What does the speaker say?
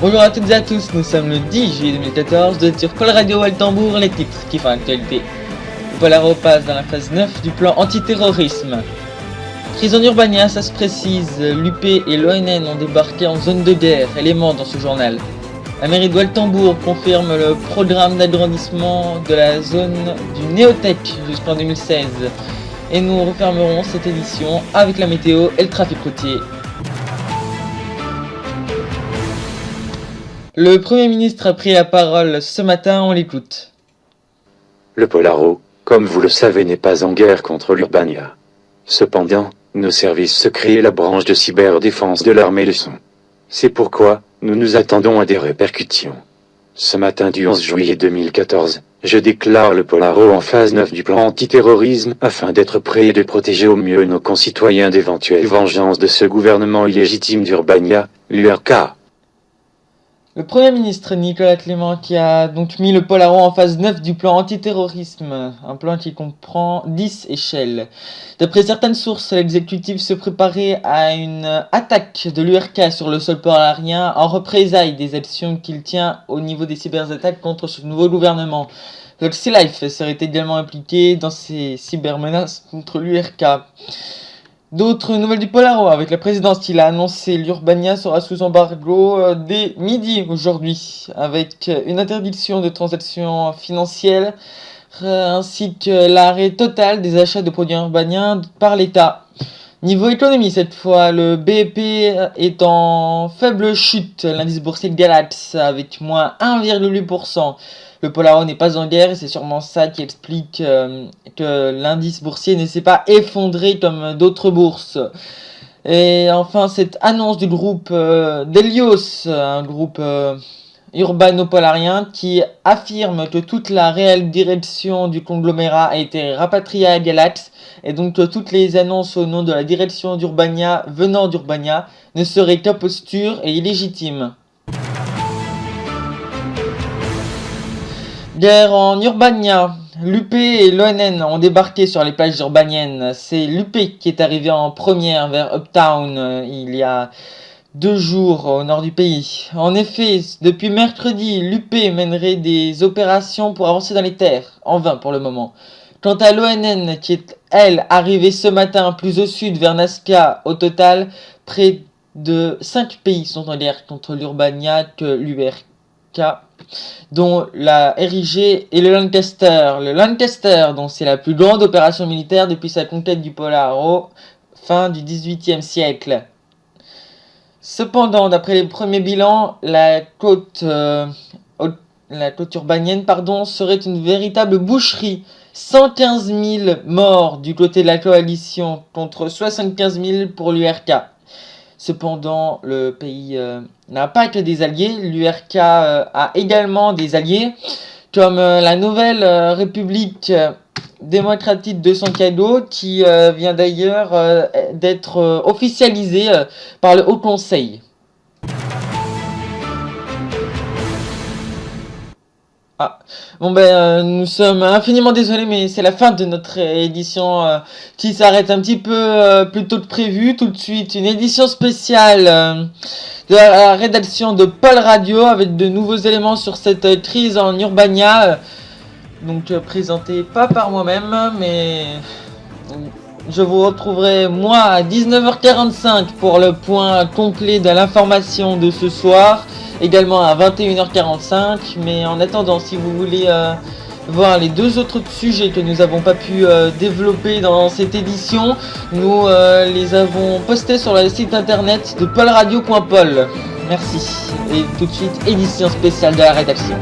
Bonjour à toutes et à tous, nous sommes le 10 juillet 2014, vous êtes sur Pôle Radio Waltembourg, les titres qui font l'actualité. Le Polaro passe dans la phase 9 du plan antiterrorisme. Crise en Urbania, ça se précise, l'UP et l'ONN ont débarqué en zone de guerre, élément dans ce journal. La mairie de Waltembourg confirme le programme d'agrandissement de la zone du Néotech jusqu'en 2016. Et nous refermerons cette édition avec la météo et le trafic routier. Le Premier ministre a pris la parole ce matin, on l'écoute. Le Polaro, comme vous le savez, n'est pas en guerre contre l'Urbania. Cependant, nos services secrets et la branche de cyberdéfense de l'armée le sont. C'est pourquoi, nous nous attendons à des répercussions. Ce matin du 11 juillet 2014, je déclare le Polaro en phase 9 du plan antiterrorisme afin d'être prêt et de protéger au mieux nos concitoyens d'éventuelles vengeances de ce gouvernement illégitime d'Urbania, l'URK. Le Premier ministre Nicolas Clément qui a donc mis le Polaro en phase 9 du plan antiterrorisme, un plan qui comprend 10 échelles. D'après certaines sources, l'exécutif se préparait à une attaque de l'URK sur le sol polarien en représailles des actions qu'il tient au niveau des cyberattaques contre ce nouveau gouvernement. L'Oxylife serait également impliqué dans ces cybermenaces contre l'URK. D'autres nouvelles du Polaro avec la présidence qui l'a annoncé, l'Urbania sera sous embargo dès midi aujourd'hui, avec une interdiction de transactions financières ainsi que l'arrêt total des achats de produits urbaniens par l'État. Niveau économie cette fois, le BEP est en faible chute, l'indice boursier de Galax avec moins 1,8%. Le Polaro n'est pas en guerre et c'est sûrement ça qui explique que l'indice boursier ne s'est pas effondré comme d'autres bourses. Et enfin, cette annonce du groupe d'Helios, un groupe urbano-polarien qui affirme que toute la réelle direction du conglomérat a été rapatriée à Galax et donc que toutes les annonces au nom de la direction d'Urbania venant d'Urbania ne seraient qu'imposture et illégitimes. Guerre en Urbania. L'UP et l'ONN ont débarqué sur les plages urbaniennes. C'est l'UP qui est arrivé en première vers Uptown il y a 2 jours au nord du pays. En effet, depuis mercredi, l'UP mènerait des opérations pour avancer dans les terres, en vain pour le moment. Quant à l'ONN, qui est, elle, arrivée ce matin plus au sud vers Nazca, au total, près de 5 pays sont en guerre contre l'Urbania que l'URK, dont la RIG et le Lancaster. Le Lancaster, dont c'est la plus grande opération militaire depuis sa conquête du Polaro, fin du XVIIIe siècle. Cependant, d'après les premiers bilans, la côte urbanienne serait une véritable boucherie. 115 000 morts du côté de la coalition contre 75 000 pour l'URK. Cependant, le pays n'a pas que des alliés. L'URK a également des alliés, comme la nouvelle République démocratique de Santiago, qui vient d'ailleurs d'être officialisée par le Haut Conseil. Nous sommes infiniment désolés, mais c'est la fin de notre édition qui s'arrête un petit peu plus tôt que prévu. Tout de suite, une édition spéciale de la rédaction de Pôle Radio avec de nouveaux éléments sur cette crise en Urbania. Présenté pas par moi-même, mais je vous retrouverai moi à 19h45 pour le point complet de l'information de ce soir. Également à 21h45, mais en attendant, si vous voulez voir les 2 autres sujets que nous n'avons pas pu développer dans cette édition, nous les avons postés sur le site internet de polradio.pol. Merci. Et tout de suite, édition spéciale de la rédaction.